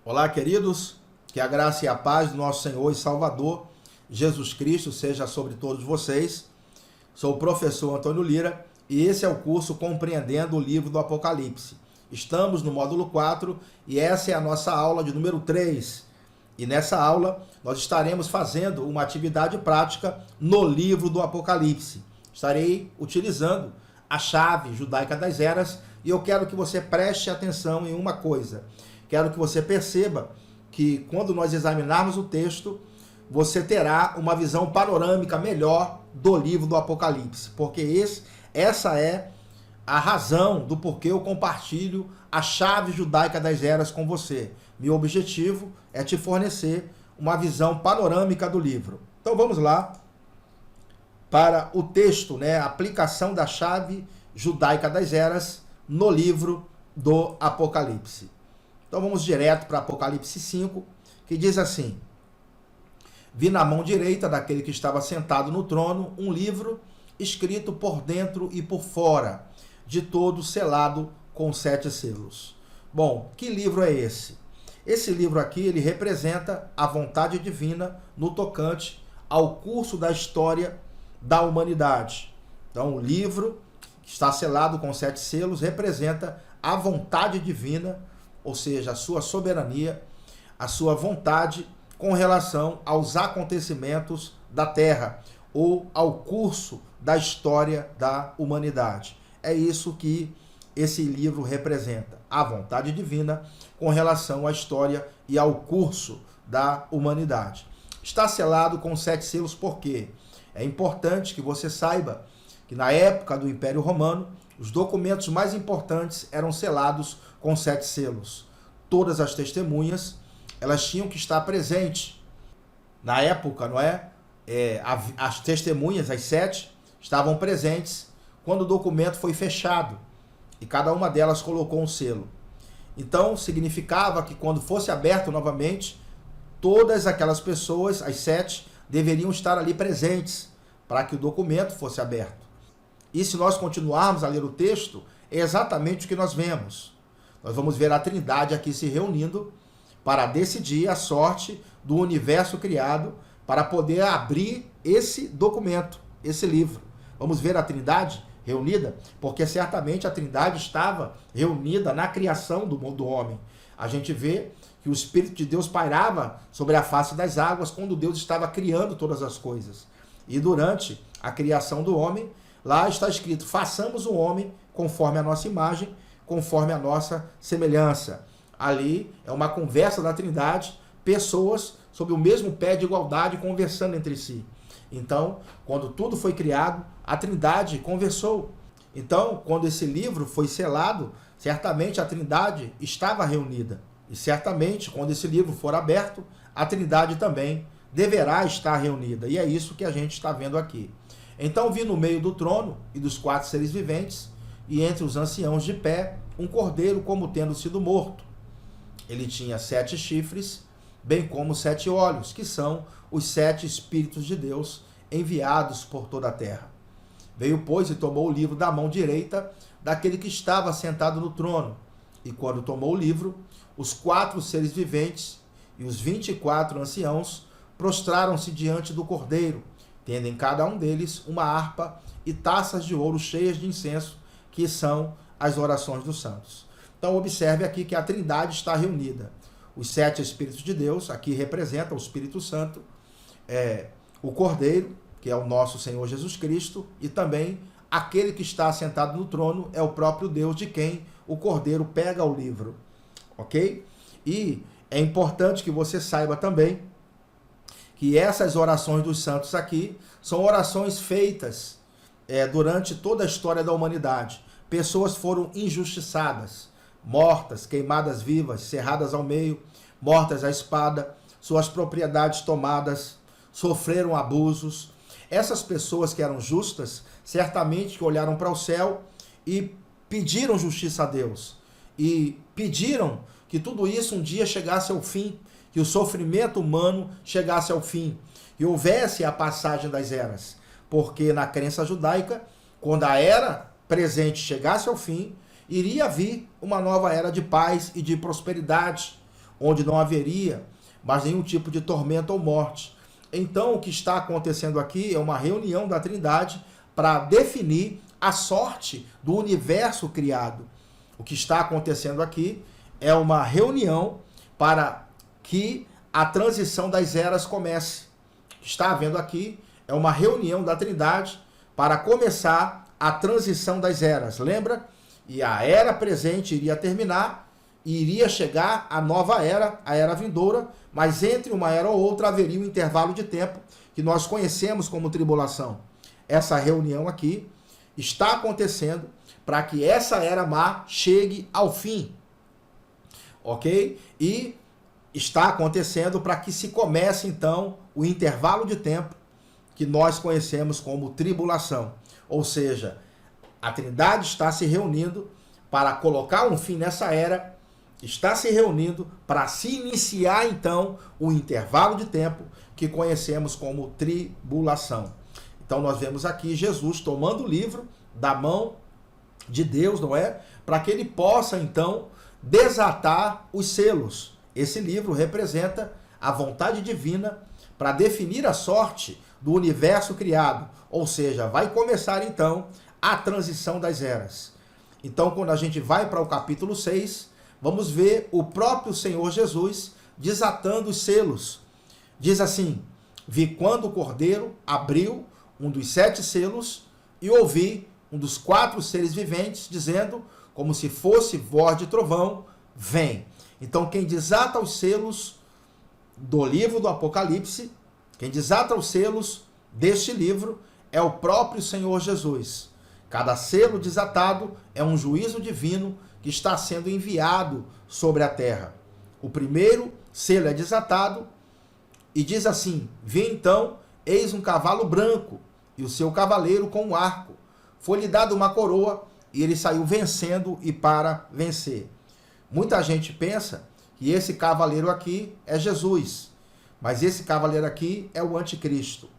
Olá, queridos, que a graça e a paz do nosso Senhor e Salvador, Jesus Cristo, seja sobre todos vocês. Sou o professor Antônio Lira e esse é o curso Compreendendo o Livro do Apocalipse. Estamos no módulo 4 e essa é a nossa aula de número 3. E nessa aula nós estaremos fazendo uma atividade prática no livro do Apocalipse. Estarei utilizando a chave judaica das eras e eu quero que você preste atenção em uma coisa. Quero que você perceba que quando nós examinarmos o texto, você terá uma visão panorâmica melhor do livro do Apocalipse, porque essa é a razão do porquê eu compartilho a chave judaica das eras com você. Meu objetivo é te fornecer uma visão panorâmica do livro. Então vamos lá para o texto, a aplicação da chave judaica das eras no livro do Apocalipse. Então vamos direto para Apocalipse 5, que diz assim: Vi na mão direita daquele que estava sentado no trono um livro escrito por dentro e por fora, de todo selado com 7 selos. Bom, que livro é esse? Esse livro aqui, ele representa a vontade divina no tocante ao curso da história da humanidade. Então o livro que está selado com 7 selos representa a vontade divina, ou seja, a sua soberania, a sua vontade com relação aos acontecimentos da Terra ou ao curso da história da humanidade. É isso que esse livro representa, a vontade divina com relação à história e ao curso da humanidade. Está selado com 7 selos por quê? É importante que você saiba que na época do Império Romano, os documentos mais importantes eram selados com 7 selos. Todas as testemunhas, elas tinham que estar presentes. Na época, as testemunhas, as 7, estavam presentes quando o documento foi fechado. E cada uma delas colocou um selo. Então, significava que quando fosse aberto novamente, todas aquelas pessoas, as 7, deveriam estar ali presentes para que o documento fosse aberto. E se nós continuarmos a ler o texto, é exatamente o que nós vemos. Nós vamos ver a Trindade aqui se reunindo para decidir a sorte do universo criado, para poder abrir esse documento, esse livro. Vamos ver a Trindade reunida, porque certamente a Trindade estava reunida na criação do homem. A gente vê que o Espírito de Deus pairava sobre a face das águas quando Deus estava criando todas as coisas. E durante a criação do homem, lá está escrito: façamos o homem conforme a nossa imagem, conforme a nossa semelhança. Ali é uma conversa da Trindade, pessoas sob o mesmo pé de igualdade conversando entre si. Então, quando tudo foi criado, a Trindade conversou. Então, quando esse livro foi selado, certamente a Trindade estava reunida. E certamente, quando esse livro for aberto, a Trindade também deverá estar reunida. E é isso que a gente está vendo aqui. Então vi no meio do trono e dos 4 seres viventes, e entre os anciãos de pé, um cordeiro como tendo sido morto. Ele tinha 7 chifres, bem como 7 olhos, que são os 7 Espíritos de Deus enviados por toda a terra. Veio, pois, e tomou o livro da mão direita daquele que estava sentado no trono. E quando tomou o livro, os 4 seres viventes e os 24 anciãos prostraram-se diante do cordeiro, tendo em cada um deles uma harpa e taças de ouro cheias de incenso, que são as orações dos santos. Então observe aqui que a Trindade está reunida. Os 7 Espíritos de Deus, aqui representam o Espírito Santo, o Cordeiro, que é o nosso Senhor Jesus Cristo, e também aquele que está sentado no trono é o próprio Deus, de quem o Cordeiro pega o livro. Ok? E é importante que você saiba também que essas orações dos santos aqui são orações feitas durante toda a história da humanidade. Pessoas foram injustiçadas, mortas, queimadas vivas, cerradas ao meio, mortas à espada, suas propriedades tomadas, sofreram abusos. Essas pessoas que eram justas, certamente que olharam para o céu e pediram justiça a Deus. E pediram que tudo isso um dia chegasse ao fim, que o sofrimento humano chegasse ao fim, e houvesse a passagem das eras. Porque na crença judaica, quando a era presente chegasse ao fim, iria vir uma nova era de paz e de prosperidade, onde não haveria mais nenhum tipo de tormento ou morte. Então, o que está acontecendo aqui é uma reunião da Trindade para definir a sorte do universo criado. O que está acontecendo aqui é uma reunião para que a transição das eras comece. O que está havendo aqui é uma reunião da Trindade para começar a transição das eras. Lembra? E a era presente iria terminar e iria chegar a nova era, a era vindoura, mas entre uma era ou outra haveria um intervalo de tempo que nós conhecemos como tribulação. Essa reunião aqui está acontecendo para que essa era má chegue ao fim, ok? E está acontecendo para que se comece então o intervalo de tempo que nós conhecemos como tribulação. Ou seja, a Trindade está se reunindo para colocar um fim nessa era, está se reunindo para se iniciar então o intervalo de tempo que conhecemos como tribulação. Então nós vemos aqui Jesus tomando o livro da mão de Deus, não é? Para que ele possa então desatar os selos. Esse livro representa a vontade divina para definir a sorte do universo criado. Ou seja, vai começar então a transição das eras. Então, quando a gente vai para o capítulo 6, vamos ver o próprio Senhor Jesus desatando os selos. Diz assim: vi quando o Cordeiro abriu um dos 7 selos e ouvi um dos 4 seres viventes dizendo, como se fosse voz de trovão, vem. Então, quem desata os selos do livro do Apocalipse, quem desata os selos deste livro é o próprio Senhor Jesus. Cada selo desatado é um juízo divino que está sendo enviado sobre a terra. O primeiro selo é desatado e diz assim: vi então, eis um cavalo branco e o seu cavaleiro com um arco. Foi-lhe dado uma coroa e ele saiu vencendo e para vencer. Muita gente pensa que esse cavaleiro aqui é Jesus, mas esse cavaleiro aqui é o anticristo.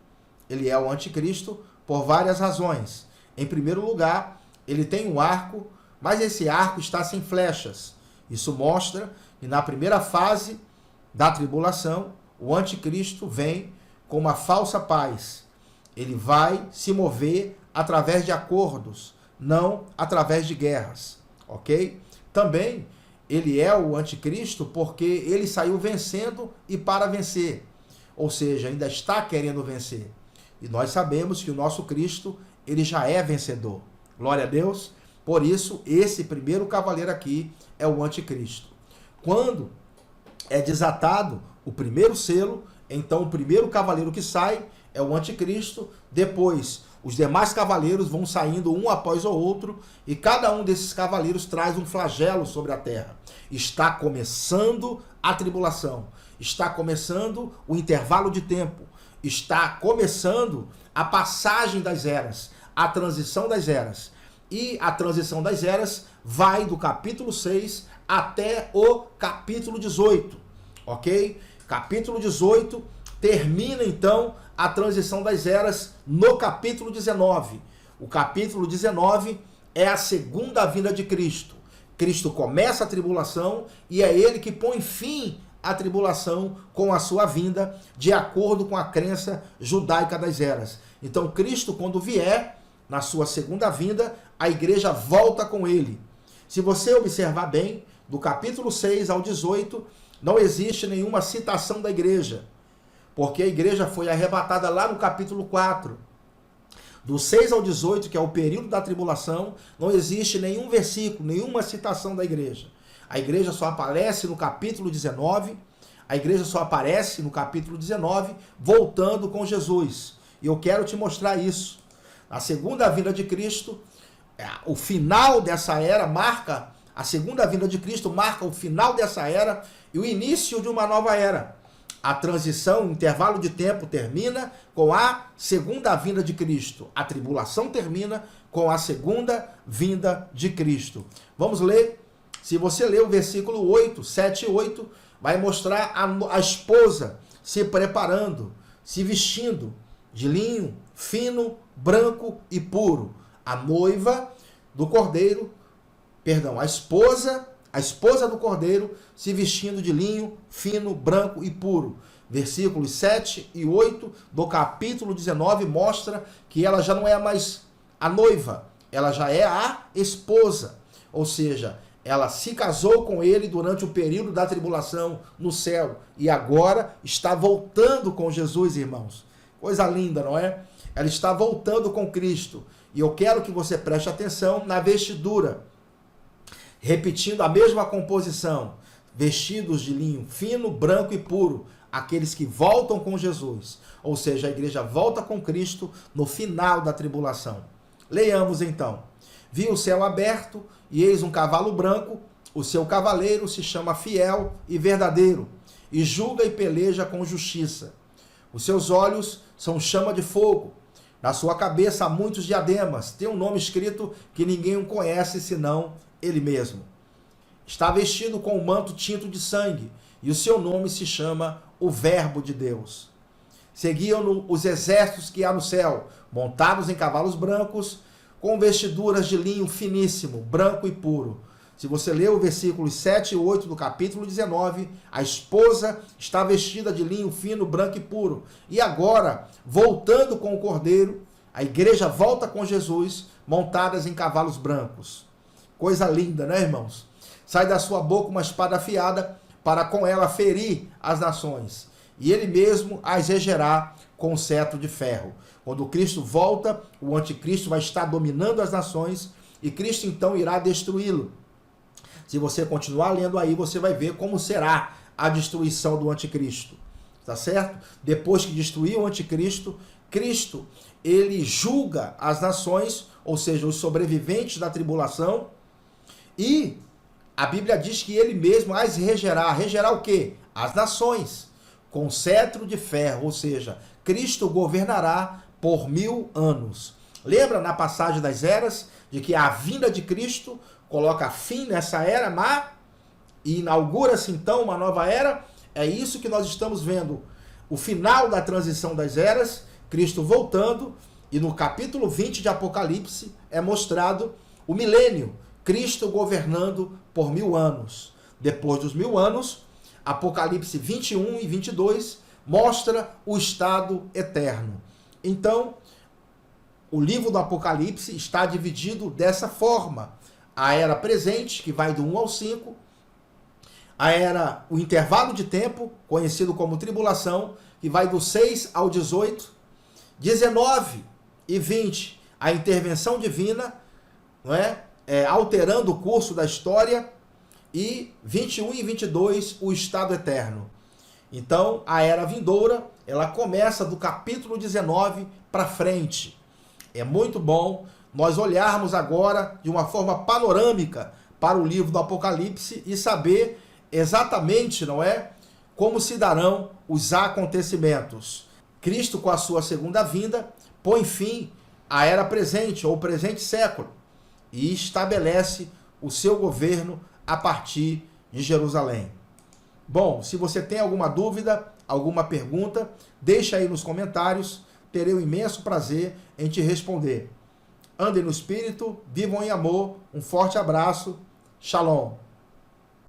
Ele é o anticristo por várias razões. Em primeiro lugar, ele tem um arco, mas esse arco está sem flechas. Isso mostra que na primeira fase da tribulação, o anticristo vem com uma falsa paz. Ele vai se mover através de acordos, não através de guerras, ok? Também ele é o anticristo porque ele saiu vencendo e para vencer, ou seja, ainda está querendo vencer. E nós sabemos que o nosso Cristo, ele já é vencedor. Glória a Deus. Por isso, esse primeiro cavaleiro aqui é o anticristo. Quando é desatado o primeiro selo, então o primeiro cavaleiro que sai é o anticristo. Depois, os demais cavaleiros vão saindo um após o outro e cada um desses cavaleiros traz um flagelo sobre a terra. Está começando a tribulação. Está começando o intervalo de tempo. Está começando a passagem das eras, a transição das eras. E a transição das eras vai do capítulo 6 até o capítulo 18, ok? Capítulo 18 termina então a transição das eras no capítulo 19. O capítulo 19 é a segunda vinda de Cristo. Cristo começa a tribulação e é ele que põe fim à tribulação com a sua vinda, de acordo com a crença judaica das eras. Então Cristo, quando vier, na sua segunda vinda, a igreja volta com ele. Se você observar bem, do capítulo 6 ao 18, não existe nenhuma citação da igreja, porque a igreja foi arrebatada lá no capítulo 4. Do 6 ao 18, que é o período da tribulação, não existe nenhum versículo, nenhuma citação da igreja. A igreja só aparece no capítulo 19, a igreja só aparece no capítulo 19, voltando com Jesus. E eu quero te mostrar isso. A segunda vinda de Cristo, o final dessa era marca, a segunda vinda de Cristo marca o final dessa era e o início de uma nova era. A transição, o intervalo de tempo termina com a segunda vinda de Cristo. A tribulação termina com a segunda vinda de Cristo. Vamos ler. Se você ler o versículo 8, 7 e 8, vai mostrar a esposa se preparando, se vestindo de linho fino, branco e puro. A noiva do Cordeiro, a esposa a esposa do Cordeiro, se vestindo de linho fino, branco e puro. Versículos 7 e 8 do capítulo 19 mostra que ela já não é mais a noiva, ela já é a esposa. Ou seja, ela se casou com ele durante o período da tribulação no céu e agora está voltando com Jesus, irmãos. Coisa linda, não é? Ela está voltando com Cristo. E eu quero que você preste atenção na vestidura. Repetindo a mesma composição. Vestidos de linho fino, branco e puro. Aqueles que voltam com Jesus. Ou seja, a igreja volta com Cristo no final da tribulação. Leiamos então. Vi o céu aberto e eis um cavalo branco. O seu cavaleiro se chama Fiel e Verdadeiro. E julga e peleja com justiça. Os seus olhos são chama de fogo. Na sua cabeça há muitos diademas. Tem um nome escrito que ninguém o conhece senão ele mesmo. Está vestido com um manto tinto de sangue. E o seu nome se chama o Verbo de Deus. Seguiam-no os exércitos que há no céu, montados em cavalos brancos, com vestiduras de linho finíssimo, branco e puro. Se você ler o versículos 7 e 8 do capítulo 19, a esposa está vestida de linho fino, branco e puro. E agora, voltando com o Cordeiro, a igreja volta com Jesus, montadas em cavalos brancos. Coisa linda, né, irmãos? Sai da sua boca uma espada afiada, para com ela ferir as nações. E ele mesmo as regerá com cetro de ferro. Quando Cristo volta, o anticristo vai estar dominando as nações e Cristo então irá destruí-lo. Se você continuar lendo aí, você vai ver como será a destruição do anticristo. Tá certo? Depois que destruir o anticristo, Cristo, ele julga as nações, ou seja, os sobreviventes da tribulação, e a Bíblia diz que ele mesmo as regerá. Regerá o quê? As nações, com cetro de ferro, ou seja, Cristo governará por 1000 anos. Lembra na passagem das eras, de que a vinda de Cristo coloca fim nessa era má e inaugura-se então uma nova era? É isso que nós estamos vendo. O final da transição das eras, Cristo voltando, e no capítulo 20 de Apocalipse é mostrado o milênio, Cristo governando por 1000 anos. Depois dos 1000 anos, Apocalipse 21 e 22 mostra o estado eterno. Então, o livro do Apocalipse está dividido dessa forma. A era presente, que vai do 1 ao 5, o intervalo de tempo, conhecido como tribulação, que vai do 6 ao 18, 19 e 20, a intervenção divina, não é? Alterando o curso da história, e 21 e 22, o estado eterno. Então, a era vindoura, ela começa do capítulo 19 para frente. É muito bom nós olharmos agora de uma forma panorâmica para o livro do Apocalipse e saber exatamente, não é, como se darão os acontecimentos. Cristo, com a sua segunda vinda, põe fim à era presente, ou presente século, e estabelece o seu governo a partir de Jerusalém. Bom, se você tem alguma dúvida, alguma pergunta, deixa aí nos comentários, terei um imenso prazer em te responder. Andem no Espírito, vivam em amor, um forte abraço, Shalom.